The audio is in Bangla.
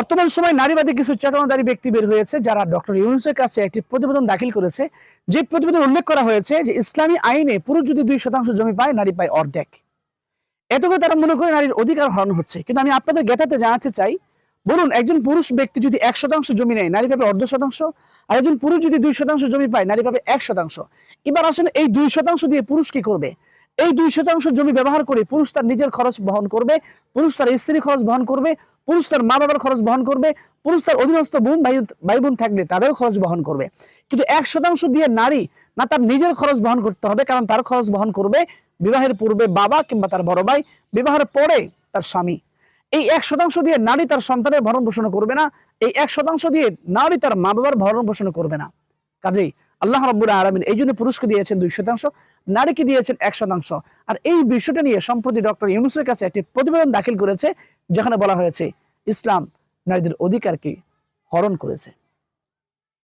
বর্তমান সময় নারীবাদী কিছু চেতনাধারী ব্যক্তি বের হয়েছে, যারা ডক্টর ইউনূসের কাছে একটি প্রতিবেদন দাখিল করেছে। যে প্রতিবেদন উল্লেখ করা হয়েছে যে ইসলামী আইনে পুরুষ যদি 2% জমি পায়, নারী পায় অর্ধেক। এত করে তারা মনে করে নারীর অধিকার হরণ হচ্ছে। কিন্তু আমি আপনাদের জ্ঞাতাতে জানাতে চাই, বলুন একজন পুরুষ ব্যক্তি যদি 1% জমি নেয়, নারী পাবে 0.5%। আর একজন পুরুষ যদি 2% জমি পায়, নারী পাবে 1%। এবার আসেন, এই 2% দিয়ে পুরুষ কি করবে? এই 2% জমি ব্যবহার করে পুরুষ তার নিজের খরচ বহন করবে, পুরুষ তার স্ত্রীর খরচ বহন করবে, পুরুষ তার মা বাবার খরচ বহন করবে, পুরুষ তার অধীনস্থ ভাই বোন থাকলে তাদেরও খরচ বহন করবে। কিন্তু 1% দিয়ে নারী না তার নিজের খরচ বহন করতে হবে, কারণ তার খরচ বহন করবে বিবাহের পূর্বে বাবা কিংবা তার বড় ভাই, বিবাহের পরে তার স্বামী। এই 1% দিয়ে নারী তার সন্তানের ভরণ পোষণ করবে না, এই 1% দিয়ে নারী তার মা বাবার ভরণ পোষণ করবে না। কাজেই আল্লাহ রাব্বুল আলামিন এই জন্য পুরুষকে দিয়েছেন 2%, নারীকে দিয়েছেন 1%। আর এই বিষয়টা নিয়ে সম্প্রতি ডক্টর ইউনূসের কাছে একটি প্রতিবেদন দাখিল করেছে, যেখানে বলা হয়েছে ইসলাম নারীদের অধিকারকে হরণ করেছে।